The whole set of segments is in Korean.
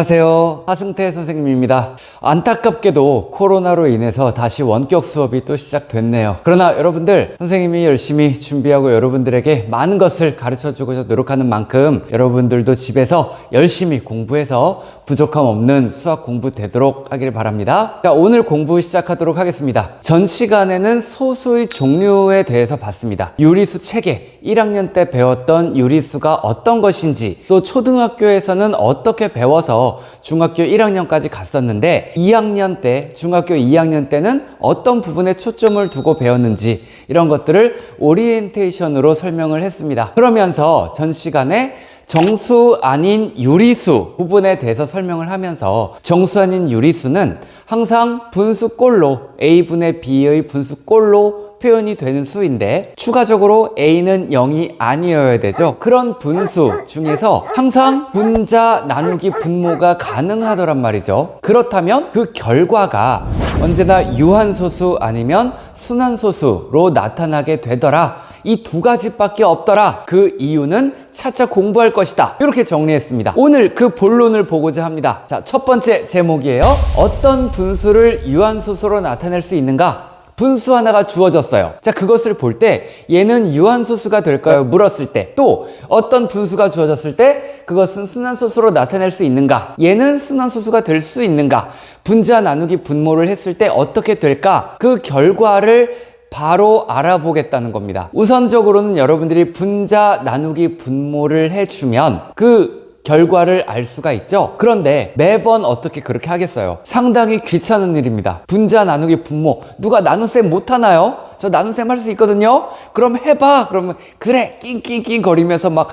안녕하세요. 하승태 선생님입니다. 안타깝게도 코로나로 인해서 다시 원격 수업이 또 시작됐네요. 그러나 여러분들, 선생님이 열심히 준비하고 여러분들에게 많은 것을 가르쳐주고자 노력하는 만큼 여러분들도 집에서 열심히 공부해서 부족함 없는 수학 공부 되도록 하길 바랍니다. 자, 오늘 공부 시작하도록 하겠습니다. 전 시간에는 소수의 종류에 대해서 봤습니다. 유리수 체계, 1학년 때 배웠던 유리수가 어떤 것인지, 또 초등학교에서는 어떻게 배워서 중학교 1학년까지 갔었는데 2학년 때, 중학교 2학년 때는 어떤 부분에 초점을 두고 배웠는지, 이런 것들을 오리엔테이션으로 설명을 했습니다. 그러면서 전 시간에 정수 아닌 유리수 부분에 대해서 설명을 하면서, 정수 아닌 유리수는 항상 분수꼴로, A분의 B의 분수꼴로 표현이 되는 수인데, 추가적으로 A는 0이 아니어야 되죠. 그런 분수 중에서 항상 분자, 나누기, 분모가 가능하더란 말이죠. 그렇다면 그 결과가 언제나 유한소수 아니면 순환소수로 나타나게 되더라. 이 두 가지밖에 없더라. 그 이유는 차차 공부할 것이다. 이렇게 정리했습니다. 오늘 그 본론을 보고자 합니다. 자, 첫 번째 제목이에요. 어떤 분수를 유한소수로 나타낼 수 있는가? 분수 하나가 주어졌어요. 자, 그것을 볼 때 얘는 유한소수가 될까요? 물었을 때. 또 어떤 분수가 주어졌을 때 그것은 순환소수로 나타낼 수 있는가? 얘는 순환소수가 될 수 있는가? 분자, 나누기, 분모를 했을 때 어떻게 될까? 그 결과를 바로 알아보겠다는 겁니다. 우선적으로는 여러분들이 분자, 나누기, 분모를 해주면 그 결과를 알 수가 있죠. 그런데 매번 어떻게 그렇게 하겠어요? 상당히 귀찮은 일입니다. 분자, 나누기, 분모. 누가 나눗셈 못하나요? 저 나눗셈 할 수 있거든요. 그럼 해봐. 그러면 그래 낑낑낑 거리면서 막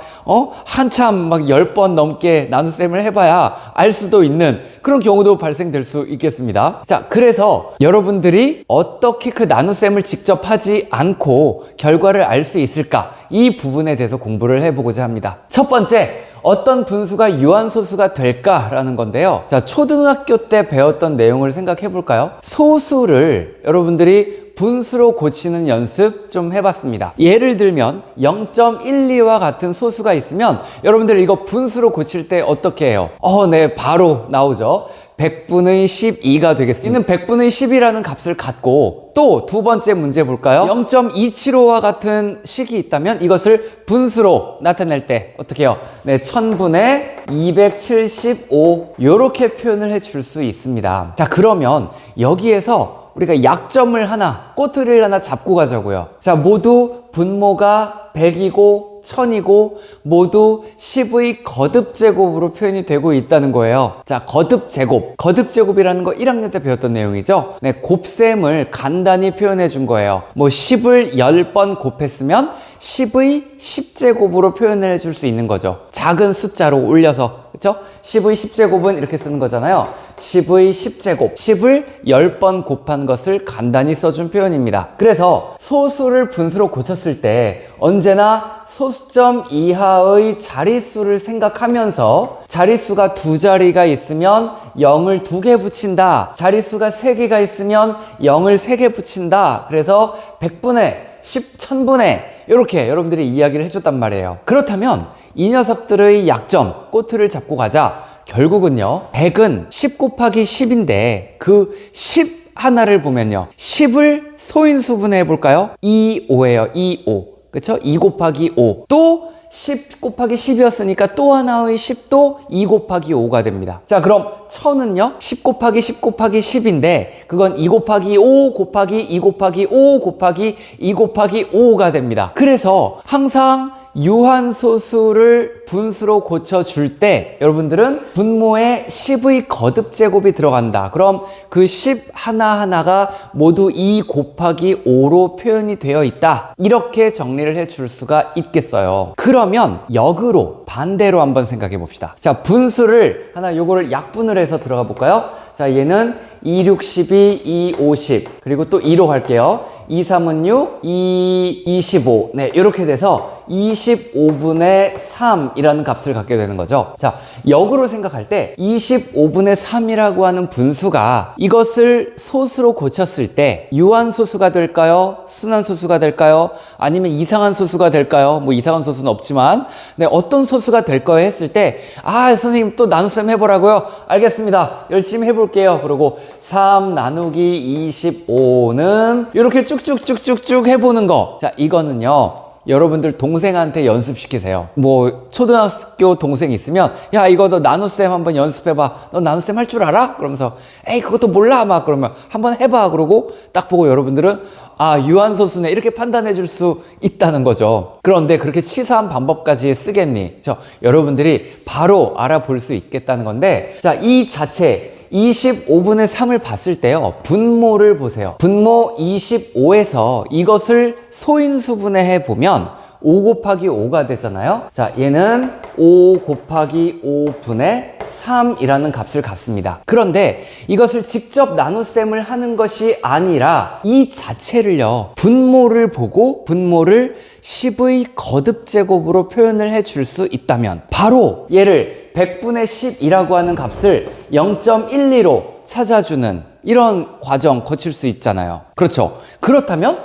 한참 막 10번 넘게 나눗셈을 해봐야 알 수도 있는 그런 경우도 발생될 수 있겠습니다. 자, 그래서 여러분들이 어떻게 그 나눗셈을 직접 하지 않고 결과를 알 수 있을까? 이 부분에 대해서 공부를 해보고자 합니다. 첫 번째, 어떤 분수가 유한소수가 될까라는 건데요. 자, 초등학교 때 배웠던 내용을 생각해 볼까요? 소수를 여러분들이 분수로 고치는 연습 좀 해봤습니다. 예를 들면 0.12와 같은 소수가 있으면 여러분들 이거 분수로 고칠 때 어떻게 해요? 네, 바로 나오죠. 100분의 12가 되겠습니다. 이는 100분의 10이라는 값을 갖고, 또 두 번째 문제 볼까요? 0.275와 같은 식이 있다면 이것을 분수로 나타낼 때 어떻게 해요? 네, 1000분의 275 이렇게 표현을 해 줄 수 있습니다. 자, 그러면 여기에서 우리가 약점을 하나, 꼬투리를 하나 잡고 가자고요. 자, 모두 분모가 100이고 1000이고 모두 10의 거듭제곱으로 표현이 되고 있다는 거예요. 자, 거듭제곱. 거듭제곱이라는 거 1학년 때 배웠던 내용이죠. 네, 곱셈을 간단히 표현해 준 거예요. 뭐 10을 10번 곱했으면 10의 10제곱으로 표현을 해줄 수 있는 거죠. 작은 숫자로 올려서, 그쵸? 10의 10제곱은 이렇게 쓰는 거잖아요. 10의 10제곱, 10을 10번 곱한 것을 간단히 써준 표현입니다. 그래서 소수를 분수로 고쳤을 때 언제나 소수점 이하의 자릿수를 생각하면서, 자릿수가 두 자리가 있으면 0을 2개 붙인다. 자릿수가 3개가 있으면 0을 3개 붙인다. 그래서 100분의 10, 1000분의 이렇게 여러분들이 이야기를 해줬단 말이에요. 그렇다면 이 녀석들의 약점, 꼬투를 잡고 가자. 결국은요, 100은 10 곱하기 10인데 그 10 하나를 보면요, 10을 소인수분해 해볼까요? 2,5예요. 2,5. 그쵸? 2 곱하기 5. 또 10 곱하기 10이었으니까 또 하나의 10도 2 곱하기 5가 됩니다. 자, 그럼 1000은요? 10 곱하기 10 곱하기 10인데 그건 2 곱하기 5 곱하기 2 곱하기 5 곱하기 2 곱하기 5가 됩니다. 그래서 항상 유한소수를 분수로 고쳐줄 때 여러분들은 분모에 10의 거듭제곱이 들어간다. 그럼 그 10 하나하나가 모두 2 곱하기 5로 표현이 되어 있다. 이렇게 정리를 해줄 수가 있겠어요. 그러면 역으로 반대로 한번 생각해 봅시다. 자, 분수를 하나 요거를 약분을 해서 들어가 볼까요? 자, 얘는 2, 6, 12, 2, 50. 그리고 또 2로 갈게요. 2, 3은 6, 2, 25. 네, 이렇게 돼서 25분의 3이라는 값을 갖게 되는 거죠. 자, 역으로 생각할 때 25분의 3이라고 하는 분수가 이것을 소수로 고쳤을 때 유한소수가 될까요? 순환소수가 될까요? 아니면 이상한 소수가 될까요? 뭐 이상한 소수는 없지만 네, 어떤 소수가 될까요? 했을 때 아, 선생님 또 나눗셈 해보라고요? 알겠습니다. 열심히 해볼게요. 그리고 3 나누기 25는 이렇게 쭉쭉쭉쭉쭉 해보는 거. 자, 이거는요. 여러분들 동생한테 연습시키세요. 뭐 초등학교 동생 있으면 야, 이거 너 나눗셈 한번 연습해봐. 너 나눗셈 할 줄 알아? 그러면서 에이, 그것도 몰라. 막 그러면 한번 해봐. 그러고 딱 보고 여러분들은 아, 유한소수네 이렇게 판단해 줄 수 있다는 거죠. 그런데 그렇게 치사한 방법까지 쓰겠니? 여러분들이 바로 알아볼 수 있겠다는 건데, 자, 이 자체 25분의 3을 봤을 때요, 분모를 보세요. 분모 25에서 이것을 소인수분해 보면 5 곱하기 5가 되잖아요. 자, 얘는 5 곱하기 5분의 3이라는 값을 갖습니다. 그런데 이것을 직접 나눗셈을 하는 것이 아니라 이 자체를요, 분모를 보고 분모를 10의 거듭제곱으로 표현을 해 줄 수 있다면 바로 얘를 100분의 10이라고 하는 값을 0.12로 찾아주는 이런 과정 거칠 수 있잖아요. 그렇죠? 그렇다면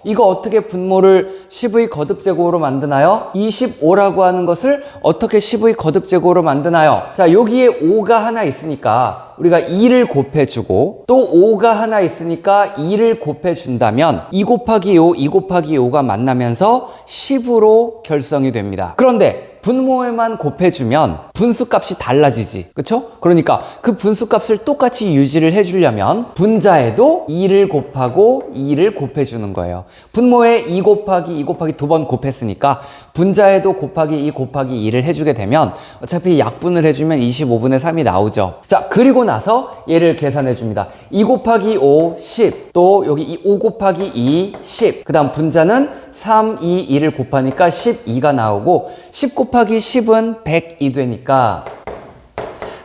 이거 어떻게 분모를 10의 거듭제곱으로 만드나요? 25라고 하는 것을 어떻게 10의 거듭제곱으로 만드나요? 자, 여기에 5가 하나 있으니까 우리가 2를 곱해주고 또 5가 하나 있으니까 2를 곱해준다면 2 곱하기 5, 2 곱하기 5가 만나면서 10으로 결성이 됩니다. 그런데 분모에만 곱해주면 분수값이 달라지지. 그쵸? 그러니까 그 분수값을 똑같이 유지를 해주려면 분자에도 2를 곱하고 2를 곱해주는 거예요. 분모에 2 곱하기 2 곱하기 두 번 곱했으니까 분자에도 곱하기 2 곱하기 2를 해주게 되면 어차피 약분을 해주면 25분의 3이 나오죠. 자, 그리고 나서 얘를 계산해 줍니다. 2 곱하기 5, 10. 또 여기 5 곱하기 2, 10. 그 다음 분자는 3, 2, 2를 곱하니까 12가 나오고 10 곱하기 10은 100이 되니까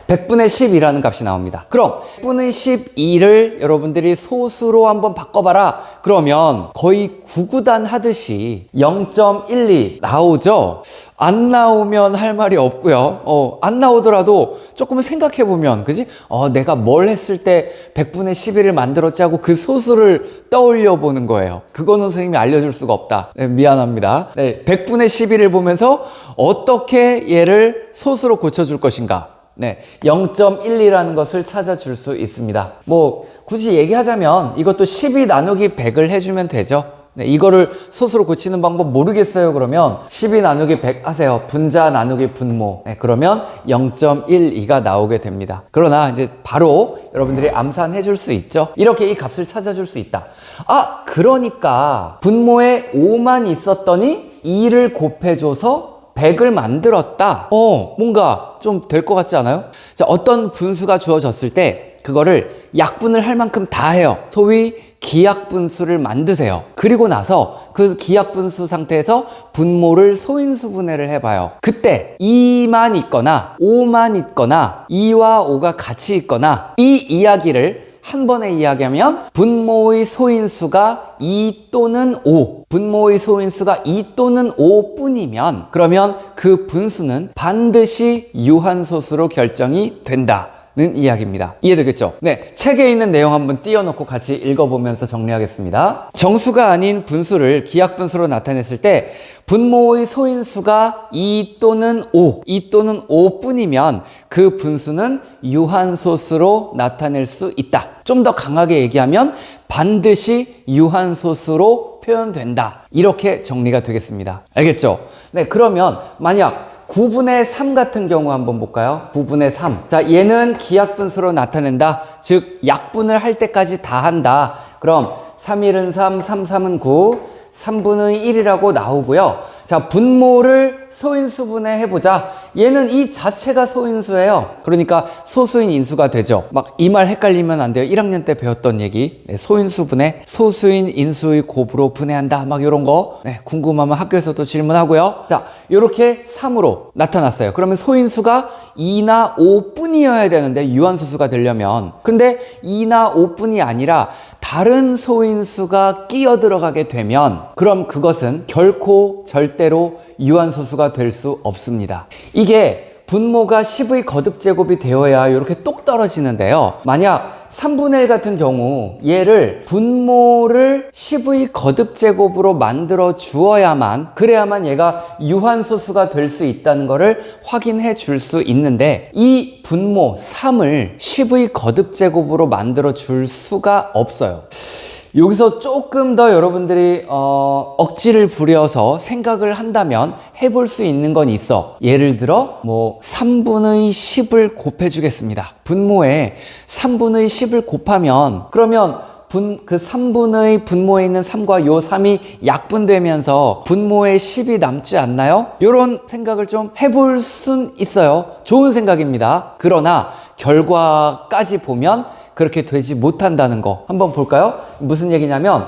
100분의 10이라는 값이 나옵니다. 그럼 100분의 12를 여러분들이 소수로 한번 바꿔봐라. 그러면 거의 구구단 하듯이 0.12 나오죠? 안 나오면 할 말이 없고요. 안 나오더라도 조금 생각해보면, 그지? 내가 뭘 했을 때 100분의 11을 만들었지 하고 그 소수를 떠올려 보는 거예요. 그거는 선생님이 알려줄 수가 없다. 네, 미안합니다. 네, 100분의 11을 보면서 어떻게 얘를 소수로 고쳐줄 것인가? 네, 0.12라는 것을 찾아줄 수 있습니다. 뭐 굳이 얘기하자면 이것도 12 나누기 100을 해주면 되죠. 네, 이거를 소수로 고치는 방법 모르겠어요. 그러면 12 나누기 100 하세요. 분자 나누기 분모. 네, 그러면 0.12가 나오게 됩니다. 그러나 이제 바로 여러분들이 암산해 줄 수 있죠. 이렇게 이 값을 찾아줄 수 있다. 아, 그러니까 분모에 5만 있었더니 2를 곱해줘서 100을 만들었다. 뭔가 좀 될 것 같지 않아요? 자, 어떤 분수가 주어졌을 때 그거를 약분을 할 만큼 다 해요. 소위 기약분수를 만드세요. 그리고 나서 그 기약분수 상태에서 분모를 소인수분해를 해봐요. 그때 2만 있거나 5만 있거나 2와 5가 같이 있거나 이 이야기를 한 번에 이야기하면 분모의 소인수가 2 또는 5, 분모의 소인수가 2 또는 5 뿐이면 그러면 그 분수는 반드시 유한소수로 결정이 된다. 는 이야기입니다. 이해되겠죠? 네, 책에 있는 내용 한번 띄워놓고 같이 읽어보면서 정리하겠습니다. 정수가 아닌 분수를 기약분수로 나타냈을 때 분모의 소인수가 2 또는 5, 2 또는 5 뿐이면 그 분수는 유한소수로 나타낼 수 있다. 좀 더 강하게 얘기하면 반드시 유한소수로 표현된다. 이렇게 정리가 되겠습니다. 알겠죠? 네, 그러면 만약 9분의 3 같은 경우 한번 볼까요? 9분의 3. 자, 얘는 기약분수로 나타낸다. 즉, 약분을 할 때까지 다 한다. 그럼 3, 1은 3, 3, 3은 9, 3분의 1이라고 나오고요. 자, 분모를 소인수분해 해보자. 얘는 이 자체가 소인수예요. 그러니까 소수인 인수가 되죠. 막 이 말 헷갈리면 안 돼요. 1학년 때 배웠던 얘기. 네, 소인수분해 소수인 인수의 곱으로 분해한다. 막 이런 거 네, 궁금하면 학교에서도 질문하고요. 자, 이렇게 3으로 나타났어요. 그러면 소인수가 2나 5뿐이어야 되는데 유한소수가 되려면, 근데 2나 5뿐이 아니라 다른 소인수가 끼어 들어가게 되면 그럼 그것은 결코 절대로 유한소수가 될 수 없습니다. 이게 분모가 10의 거듭제곱이 되어야 이렇게 똑 떨어지는데요. 만약 3분의 1 같은 경우 얘를 분모를 10의 거듭제곱으로 만들어 주어야만, 그래야만 얘가 유한소수가 될 수 있다는 것을 확인해 줄 수 있는데, 이 분모 3을 10의 거듭제곱으로 만들어 줄 수가 없어요. 여기서 조금 더 여러분들이 억지를 부려서 생각을 한다면 해볼 수 있는 건 있어. 예를 들어 3분의 10을 곱해 주겠습니다. 분모에 3분의 10을 곱하면, 그러면 그 3분의 분모에 있는 3과 요 3이 약분되면서 분모에 10이 남지 않나요? 이런 생각을 좀 해볼 순 있어요. 좋은 생각입니다. 그러나 결과까지 보면 그렇게 되지 못한다는 거 한번 볼까요? 무슨 얘기냐면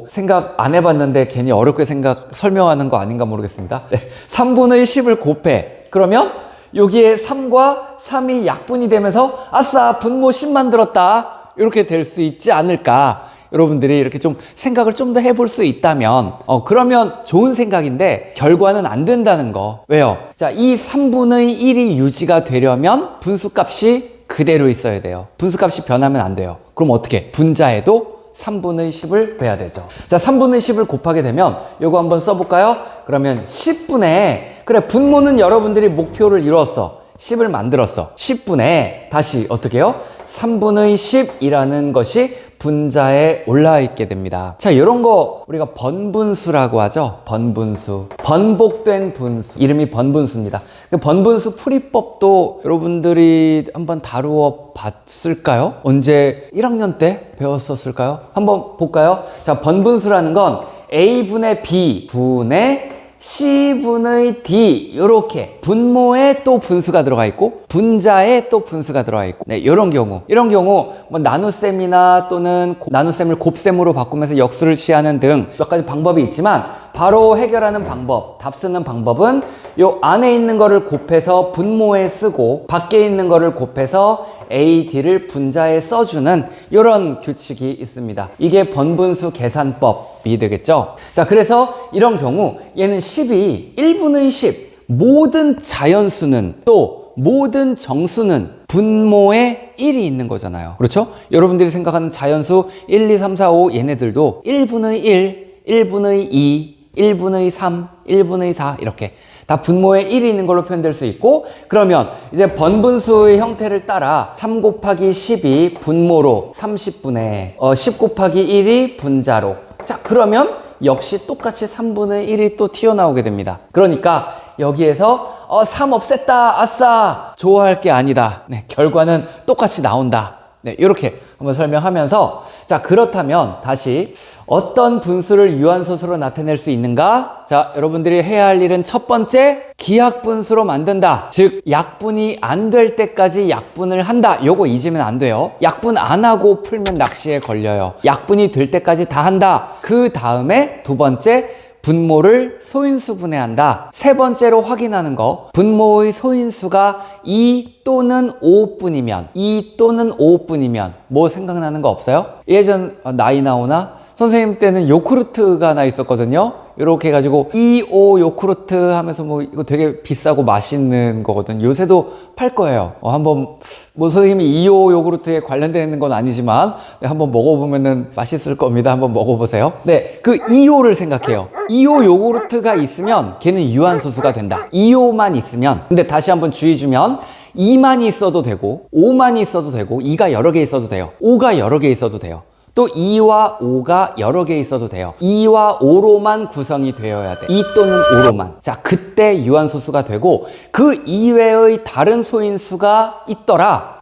생각 안 해봤는데 괜히 어렵게 설명하는 거 아닌가 모르겠습니다. 네. 3분의 10을 곱해. 그러면 여기에 3과 3이 약분이 되면서 아싸 분모 10 만들었다. 이렇게 될 수 있지 않을까. 여러분들이 이렇게 좀 생각을 좀 더 해볼 수 있다면 그러면 좋은 생각인데 결과는 안 된다는 거. 왜요? 자, 이 3분의 1이 유지가 되려면 분수값이 그대로 있어야 돼요. 분수값이 변하면 안 돼요. 그럼 어떻게? 분자에도 3분의 10을 빼야 되죠. 자, 3분의 10을 곱하게 되면 요거 한번 써볼까요? 그러면 10분의, 그래, 분모는 여러분들이 목표를 이루었어. 10을 만들었어. 10분의 다시 어떻게 해요? 3분의 10이라는 것이 분자에 올라와 있게 됩니다. 자, 이런 거 우리가 번분수라고 하죠. 번분수. 번복된 분수. 이름이 번분수입니다. 번분수 풀이법도 여러분들이 한번 다루어 봤을까요? 언제 1학년 때 배웠었을까요? 한번 볼까요? 자, 번분수라는 건 A분의 B 분의 C분의 D, 이렇게 분모에 또 분수가 들어가 있고 분자에 또 분수가 들어가 있고, 네, 이런 경우 나눗셈이나 또는 나눗셈을 곱셈으로 바꾸면서 역수를 취하는 등 몇 가지 방법이 있지만, 바로 해결하는 방법, 답 쓰는 방법은 요 안에 있는 거를 곱해서 분모에 쓰고 밖에 있는 거를 곱해서 A, D를 분자에 써주는 이런 규칙이 있습니다. 이게 번분수 계산법이 되겠죠. 자, 그래서 이런 경우 얘는 10이 1분의 10, 모든 자연수는 또 모든 정수는 분모에 1이 있는 거잖아요. 그렇죠? 여러분들이 생각하는 자연수 1, 2, 3, 4, 5 얘네들도 1분의 1, 1분의 2, 1분의 3, 1분의 4 이렇게 다 분모에 1이 있는 걸로 표현될 수 있고, 그러면 이제 번분수의 형태를 따라 3 곱하기 10이 분모로 30분의 10 곱하기 1이 분자로, 자, 그러면 역시 똑같이 3분의 1이 또 튀어나오게 됩니다. 그러니까 여기에서 3 없앴다, 아싸, 좋아할 게 아니다. 네, 결과는 똑같이 나온다. 네, 이렇게 한번 설명하면서, 자, 그렇다면 다시 어떤 분수를 유한소수로 나타낼 수 있는가? 자, 여러분들이 해야 할 일은 첫 번째, 기하분수로 만든다. 즉, 약분이 안 될 때까지 약분을 한다. 요거 잊으면 안 돼요. 약분 안 하고 풀면 낚시에 걸려요. 약분이 될 때까지 다 한다. 그 다음에 두 번째, 분모를 소인수 분해한다. 세 번째로 확인하는 거, 분모의 소인수가 2 또는 5뿐이면, 2 또는 5뿐이면 뭐 생각나는 거 없어요? 예전 나이 나오나? 선생님 때는 요크루트가 하나 있었거든요. 이렇게 해가지고 2.5 요크루트 하면서 이거 되게 비싸고 맛있는 거거든. 요새도 팔 거예요. 한번 선생님이 2.5 요구르트에 관련되는 건 아니지만 한번 먹어보면은 맛있을 겁니다. 한번 먹어보세요. 네, 그 2.5를 생각해요. 2.5 요구르트가 있으면 걔는 유한소수가 된다. 2.5만 있으면. 근데 다시 한번 주의 주면 2만이 있어도 되고 5만이 있어도 되고 2가 여러 개 있어도 돼요. 5가 여러 개 있어도 돼요. 또 2와 5가 여러 개 있어도 돼요. 2와 5로만 구성이 되어야 돼. 2 또는 5로만. 자, 그때 유한소수가 되고, 그 이외의 다른 소인수가 있더라.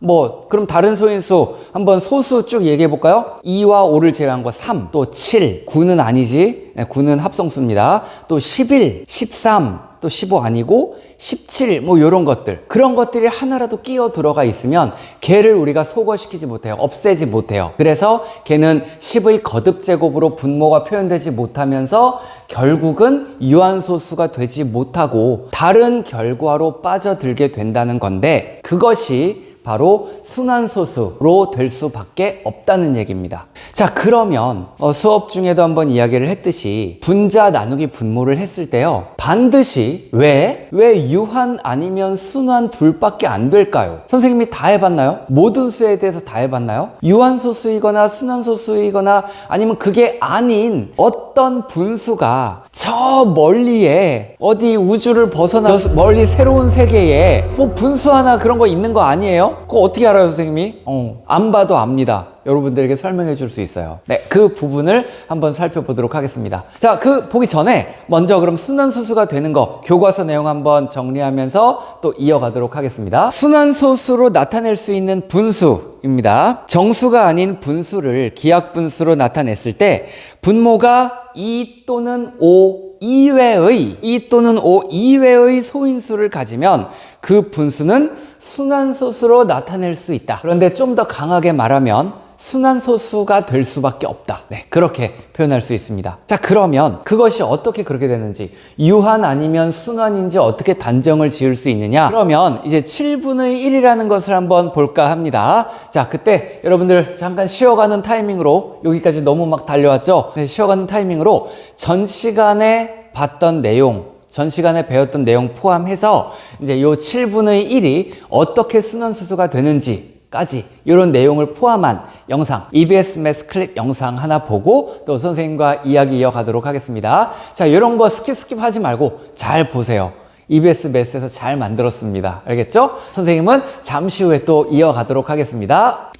그럼 다른 소인수 한번 소수 쭉 얘기해 볼까요? 2와 5를 제외한 거 3, 또 7, 9는 아니지. 9는 합성수입니다. 또 11, 13, 또 15 아니고 17 뭐 이런 것들, 그런 것들이 하나라도 끼어 들어가 있으면 걔를 우리가 소거시키지 못해요. 없애지 못해요. 그래서 걔는 10의 거듭 제곱으로 분모가 표현되지 못하면서 결국은 유한소수가 되지 못하고 다른 결과로 빠져들게 된다는 건데, 그것이 바로 순환소수로 될 수밖에 없다는 얘기입니다. 자, 그러면 수업 중에도 한번 이야기를 했듯이 분자 나누기 분모를 했을 때요, 반드시 왜 유한 아니면 순환 둘밖에 안 될까요? 선생님이 다 해봤나요? 모든 수에 대해서 다 해봤나요? 유한소수이거나 순환소수이거나 아니면 그게 아닌 어떤 분수가 저 멀리에 어디 우주를 벗어나 저 멀리 새로운 세계에 뭐 분수 하나 그런 거 있는 거 아니에요? 그거 어떻게 알아요, 선생님이? 안 봐도 압니다. 여러분들에게 설명해 줄 수 있어요. 네, 그 부분을 한번 살펴보도록 하겠습니다. 자, 그 보기 전에 먼저 그럼 순환소수가 되는 거 교과서 내용 한번 정리하면서 또 이어가도록 하겠습니다. 순환소수로 나타낼 수 있는 분수입니다. 정수가 아닌 분수를 기하분수로 나타냈을 때 분모가 2 또는 5 이외의 소인수를 가지면 그 분수는 순환소수로 나타낼 수 있다. 그런데 좀 더 강하게 말하면 순환소수가 될 수밖에 없다. 네, 그렇게 표현할 수 있습니다. 자, 그러면 그것이 어떻게 그렇게 되는지, 유한 아니면 순환인지 어떻게 단정을 지을 수 있느냐? 그러면 이제 7분의 1이라는 것을 한번 볼까 합니다. 자, 그때 여러분들 잠깐 쉬어가는 타이밍으로, 여기까지 너무 막 달려왔죠? 네, 쉬어가는 타이밍으로 전 시간에 봤던 내용, 전 시간에 배웠던 내용 포함해서 이제 요 7분의 1이 어떻게 순환소수가 되는지 까지 이런 내용을 포함한 영상, EBS 매스 클립 영상 하나 보고 또 선생님과 이야기 이어가도록 하겠습니다. 자, 이런 거 스킵 하지 말고 잘 보세요. EBS 매스에서 잘 만들었습니다. 알겠죠? 선생님은 잠시 후에 또 이어가도록 하겠습니다.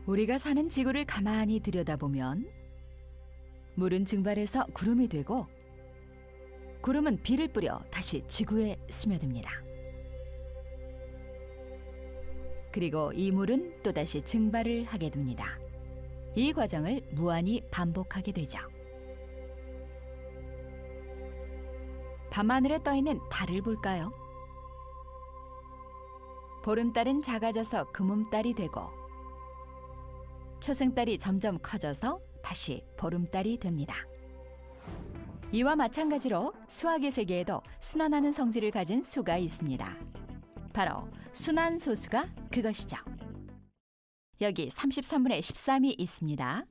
우리가 사는 지구를 가만히 들여다보면 물은 증발해서 구름이 되고, 구름은 비를 뿌려 다시 지구에 스며듭니다. 그리고 이 물은 또다시 증발을 하게 됩니다. 이 과정을 무한히 반복하게 되죠. 밤하늘에 떠있는 달을 볼까요? 보름달은 작아져서 금음달이 되고, 초승달이 점점 커져서 다시 보름달이 됩니다. 이와 마찬가지로 수학의 세계에도 순환하는 성질을 가진 수가 있습니다. 바로 순환소수가 그것이죠. 여기 33분의 13이 있습니다.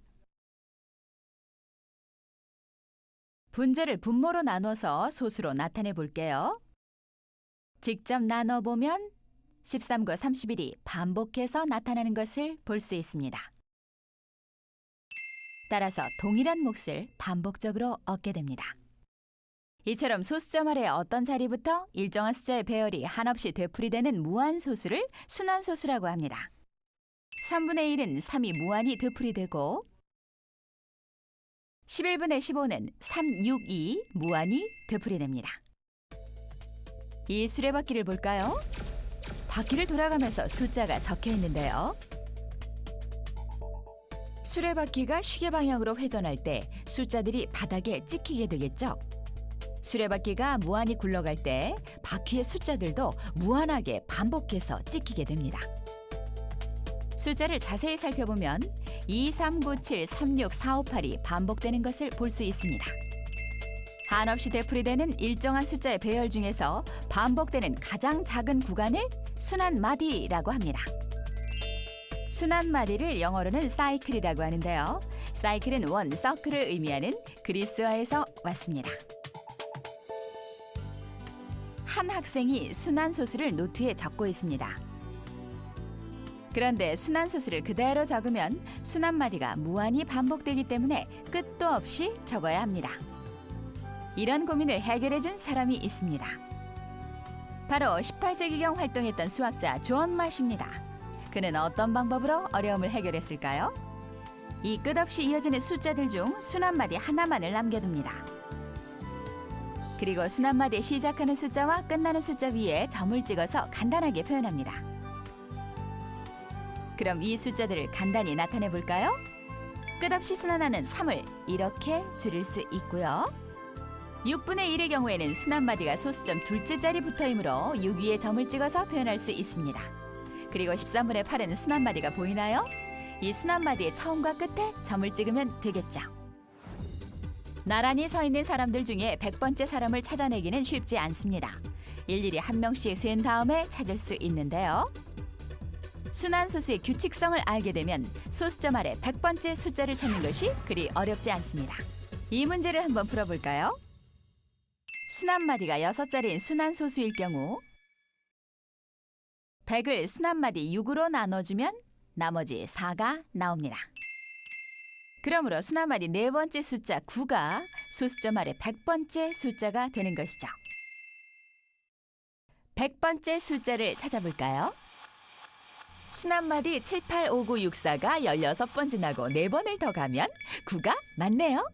분자를 분모로 나눠서 소수로 나타내 볼게요. 직접 나눠보면 13과 31이 반복해서 나타나는 것을 볼 수 있습니다. 따라서 동일한 몫을 반복적으로 얻게 됩니다. 이처럼 소수점 아래 어떤 자리부터 일정한 숫자의 배열이 한없이 되풀이되는 무한소수를 순환소수라고 합니다. 3분의 1은 3이 무한히 되풀이되고, 11분의 15는 3, 6, 2 무한히 되풀이됩니다. 이 수레바퀴를 볼까요? 바퀴를 돌아가면서 숫자가 적혀 있는데요. 수레바퀴가 시계 방향으로 회전할 때 숫자들이 바닥에 찍히게 되겠죠. 수레바퀴가 무한히 굴러갈 때 바퀴의 숫자들도 무한하게 반복해서 찍히게 됩니다. 숫자를 자세히 살펴보면 2, 3, 9, 7, 3, 6, 4, 5, 8이 반복되는 것을 볼 수 있습니다. 한없이 되풀이되는 일정한 숫자의 배열 중에서 반복되는 가장 작은 구간을 순환마디라고 합니다. 순환마디를 영어로는 사이클이라고 하는데요. 사이클은 원, 서클을 의미하는 그리스어에서 왔습니다. 한 학생이 순환소수를 노트에 적고 있습니다. 그런데 순환소수를 그대로 적으면 순환마디가 무한히 반복되기 때문에 끝도 없이 적어야 합니다. 이런 고민을 해결해준 사람이 있습니다. 바로 18세기경 활동했던 수학자 존 마시입니다. 그는 어떤 방법으로 어려움을 해결했을까요? 이 끝없이 이어지는 숫자들 중 순환마디 하나만을 남겨둡니다. 그리고 순환마디 시작하는 숫자와 끝나는 숫자 위에 점을 찍어서 간단하게 표현합니다. 그럼 이 숫자들을 간단히 나타내 볼까요? 끝없이 순환하는 3을 이렇게 줄일 수 있고요. 6분의 1의 경우에는 순한마디가 소수점 둘째 자리 붙어이므로 6 위에 점을 찍어서 표현할 수 있습니다. 그리고 13분의 8에는 순한마디가 보이나요? 이 순한마디의 처음과 끝에 점을 찍으면 되겠죠. 나란히 서 있는 사람들 중에 100번째 사람을 찾아내기는 쉽지 않습니다. 일일이 한 명씩 센 다음에 찾을 수 있는데요. 순환소수의 규칙성을 알게 되면 소수점 아래 100번째 숫자를 찾는 것이 그리 어렵지 않습니다. 이 문제를 한번 풀어볼까요? 순한마디가 6자리인 순환소수일 경우 100을 순한마디 6으로 나눠주면 나머지 4가 나옵니다. 그러므로 순한마디 4번째 숫자 9가 소수점 아래 100번째 숫자가 되는 것이죠. 100번째 숫자를 찾아볼까요? 순한마디 7, 8, 5, 9, 6, 4가 16번 지나고 4번을 더 가면 9가 맞네요.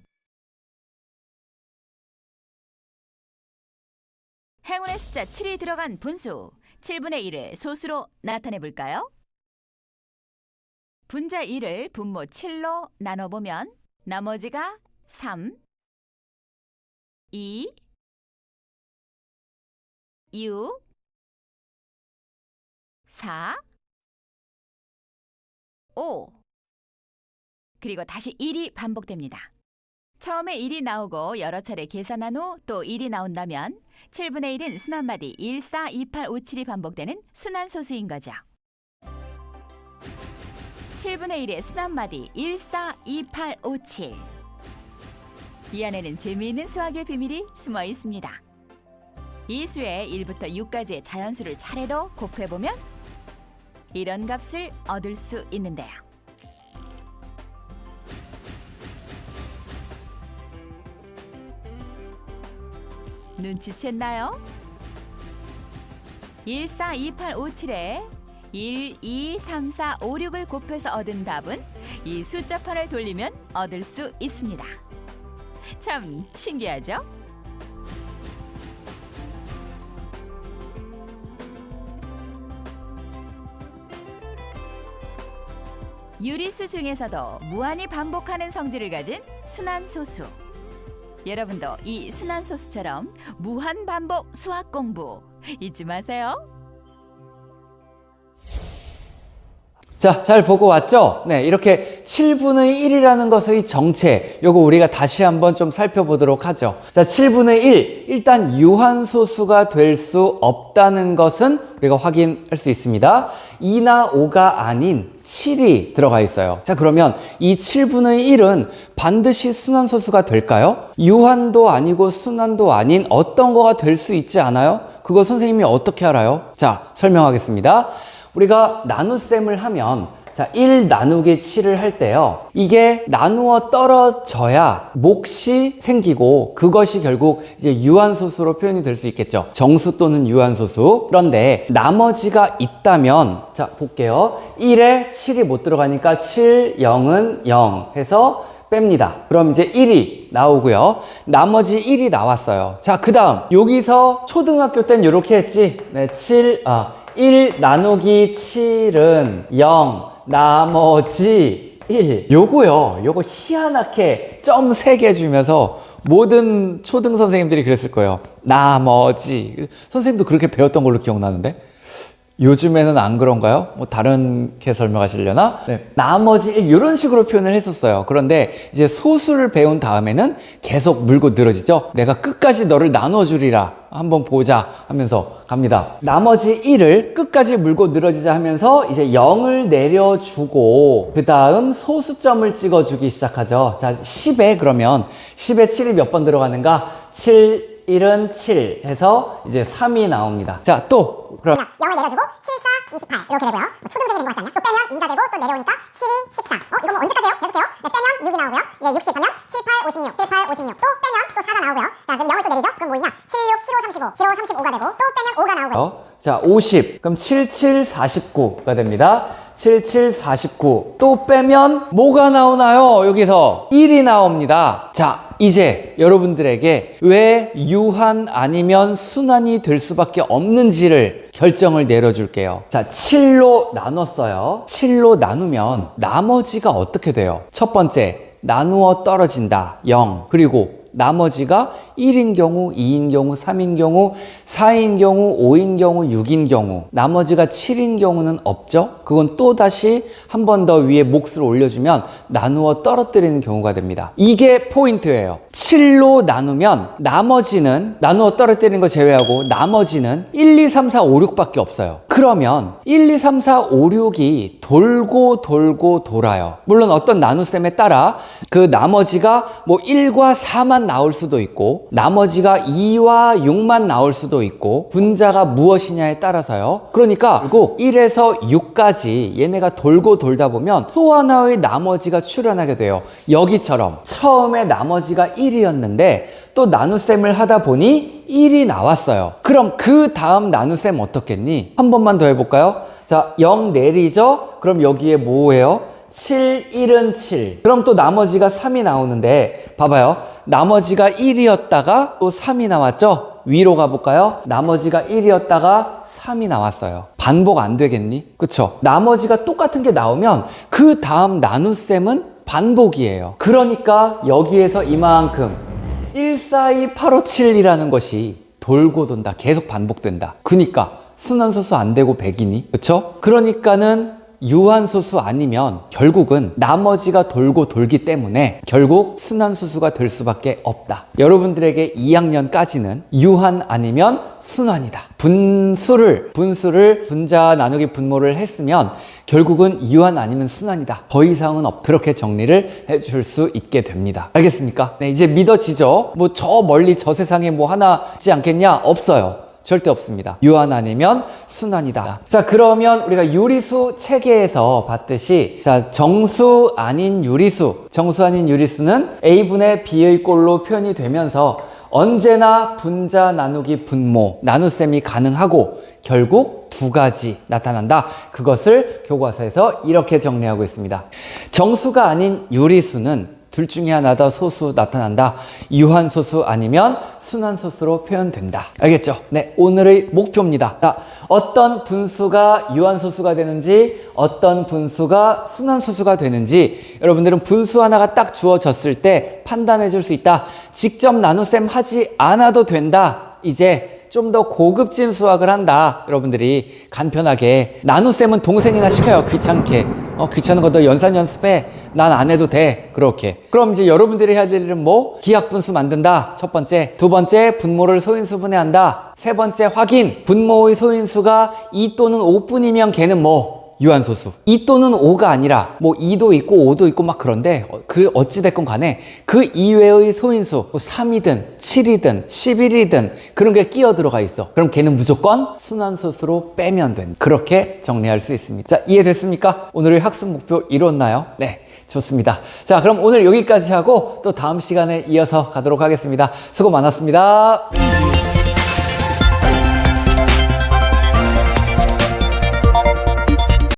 행운의 숫자 7이 들어간 분수 7분의 1을 소수로 나타내 볼까요? 분자 1을 분모 7로 나눠보면 나머지가 3, 2, 6, 4, 5 그리고 다시 1이 반복됩니다. 처음에 1이 나오고 여러 차례 계산한 후 또 1이 나온다면 7분의 1은 순한마디 1, 4, 2, 8, 5, 7이 반복되는 순환소수인 거죠. 7분의 1의 순한마디 1, 4, 2, 8, 5, 7 이 안에는 재미있는 수학의 비밀이 숨어 있습니다. 이 수의 1부터 6까지의 자연수를 차례로 곱해보면 이런 값을 얻을 수 있는데요. 눈치챘나요? 1, 4, 2, 8, 5, 7에 1, 2, 3, 4, 5, 6을 곱해서 얻은 답은 이 숫자판을 돌리면 얻을 수 있습니다. 참 신기하죠? 유리수 중에서도 무한히 반복하는 성질을 가진 순환소수. 여러분도 이 순환소수처럼 무한 반복 수학 공부 잊지 마세요. 자, 잘 보고 왔죠? 네, 이렇게 7분의 1이라는 것의 정체, 요거 우리가 다시 한번 좀 살펴보도록 하죠. 자, 7분의 1, 일단 유한소수가 될 수 없다는 것은 우리가 확인할 수 있습니다. 2나 5가 아닌 7이 들어가 있어요. 자, 그러면 이 7분의 1은 반드시 순환소수가 될까요? 유한도 아니고 순환도 아닌 어떤 거가 될 수 있지 않아요? 그거 선생님이 어떻게 알아요? 자, 설명하겠습니다. 우리가 나눗셈을 하면 자, 1 나누기 7을 할 때요. 이게 나누어 떨어져야 몫이 생기고 그것이 결국 이제 유한소수로 표현이 될 수 있겠죠. 정수 또는 유한소수. 그런데 나머지가 있다면 자, 볼게요. 1에 7이 못 들어가니까 7, 0은 0 해서 뺍니다. 그럼 이제 1이 나오고요. 나머지 1이 나왔어요. 자, 그 다음 여기서 초등학교 땐 이렇게 했지. 네, 1 나누기 7은 0, 나머지 1. 요거 희한하게 점 3개 주면서 모든 초등 선생님들이 그랬을 거예요. 나머지. 선생님도 그렇게 배웠던 걸로 기억나는데? 요즘에는 안 그런가요? 뭐 다른게 설명하시려나? 네. 나머지 이런 식으로 표현을 했었어요. 그런데 이제 소수를 배운 다음에는 계속 물고 늘어지죠. 내가 끝까지 너를 나눠주리라. 한번 보자 하면서 갑니다. 나머지 1을 끝까지 물고 늘어지자 하면서 이제 0을 내려주고 그 다음 소수점을 찍어주기 시작하죠. 자, 10에 그러면 10에 7이 몇 번 들어가는가? 7, 1은 7 해서 이제 3이 나옵니다. 자, 또 그럼 0을 내려주고 7, 4, 28 이렇게 되고요. 초등생이 된 것 같지 않냐? 또 빼면 2가 되고 또 내려오니까 7이 14. 이건 뭐 언제까지 해요? 계속해요. 네, 빼면 6이 나오고요. 네, 60 하면 7, 8, 56, 7, 8, 56. 또 빼면 또 4가 나오고요. 자, 그럼 0을 또 내리죠? 그럼 뭐 있냐? 7, 6, 7, 5, 35. 7, 5, 35가 되고 또 빼면 5가 나오고요. 자, 50. 그럼 7, 7, 49가 됩니다. 7, 7, 49. 또 빼면 뭐가 나오나요? 여기서 1이 나옵니다. 자, 이제 여러분들에게 왜 유한 아니면 순환이 될 수밖에 없는지를 결정을 내려줄게요. 자, 7로 나눴어요. 7로 나누면 나머지가 어떻게 돼요? 첫 번째, 나누어 떨어진다. 0. 그리고 나머지가 1인 경우, 2인 경우, 3인 경우, 4인 경우, 5인 경우, 6인 경우, 나머지가 7인 경우는 없죠. 그건 또다시 한 번 더 위에 몫을 올려주면 나누어 떨어뜨리는 경우가 됩니다. 이게 포인트예요. 7로 나누면 나머지는 나누어 떨어뜨리는 거 제외하고 나머지는 1, 2, 3, 4, 5, 6밖에 없어요. 그러면 1, 2, 3, 4, 5, 6이 돌고 돌고 돌아요. 물론 어떤 나눗셈에 따라 그 나머지가 뭐 1과 4만 나올 수도 있고 나머지가 2와 6만 나올 수도 있고 분자가 무엇이냐에 따라서요. 그러니까 결국 1에서 6까지 얘네가 돌고 돌다 보면 또 하나의 나머지가 출현하게 돼요. 여기처럼 처음에 나머지가 1이었는데 또 나눗셈을 하다 보니 1이 나왔어요. 그럼 그 다음 나눗셈 어떻겠니? 한 번만 더 해볼까요? 자, 0 내리죠? 그럼 여기에 뭐예요? 7, 1은 7. 그럼 또 나머지가 3이 나오는데 봐봐요. 나머지가 1이었다가 또 3이 나왔죠? 위로 가볼까요? 나머지가 1이었다가 3이 나왔어요. 반복 안 되겠니? 그쵸? 나머지가 똑같은 게 나오면 그 다음 나눗셈은 반복이에요. 그러니까 여기에서 이만큼 1, 4, 2, 8, 5, 7이라는 것이 돌고 돈다. 계속 반복된다. 그러니까 순환소수 안 되고 100이니? 그쵸? 그러니까는 유한소수 아니면 결국은 나머지가 돌고 돌기 때문에 결국 순환소수가 될 수밖에 없다. 여러분들에게 2학년까지는 유한 아니면 순환이다. 분수를 분자 나누기 분모를 했으면 결국은 유한 아니면 순환이다. 더 이상은 없. 그렇게 정리를 해줄 수 있게 됩니다. 알겠습니까? 네, 이제 믿어지죠? 뭐 저 멀리 저 세상에 뭐 하나 있지 않겠냐? 없어요. 절대 없습니다. 유한 아니면 순환이다. 자, 그러면 우리가 유리수 체계에서 봤듯이 자, 정수 아닌 유리수는 A분의 B의 꼴로 표현이 되면서 언제나 분자 나누기 분모 나눗셈이 가능하고 결국 두 가지 나타난다. 그것을 교과서에서 이렇게 정리하고 있습니다. 정수가 아닌 유리수는 둘 중에 하나다. 소수 나타난다. 유한소수 아니면 순환소수로 표현된다. 알겠죠? 네, 오늘의 목표입니다. 자, 어떤 분수가 유한소수가 되는지 어떤 분수가 순환소수가 되는지 여러분들은 분수 하나가 딱 주어졌을 때 판단해 줄 수 있다. 직접 나눗셈 하지 않아도 된다. 이제 좀 더 고급진 수학을 한다. 여러분들이 간편하게 나눗셈은 동생이나 시켜요. 귀찮게. 귀찮은 거 너 연산 연습해. 난 안 해도 돼. 그렇게. 그럼 이제 여러분들이 해야 될 일은 뭐? 기하분수 만든다. 첫 번째. 두 번째, 분모를 소인수분해한다. 세 번째, 확인. 분모의 소인수가 2 또는 5뿐이면 걔는 뭐? 유한소수. 2 또는 5가 아니라 뭐 2도 있고 5도 있고 막 그런데 그 어찌됐건 간에 그 이외의 소인수 뭐 3이든 7이든 11이든 그런 게 끼어 들어가 있어. 그럼 걔는 무조건 순환소수로 빼면 된다. 그렇게 정리할 수 있습니다. 자, 이해됐습니까? 오늘의 학습 목표 이뤘나요? 네, 좋습니다. 자, 그럼 오늘 여기까지 하고 또 다음 시간에 이어서 가도록 하겠습니다. 수고 많았습니다.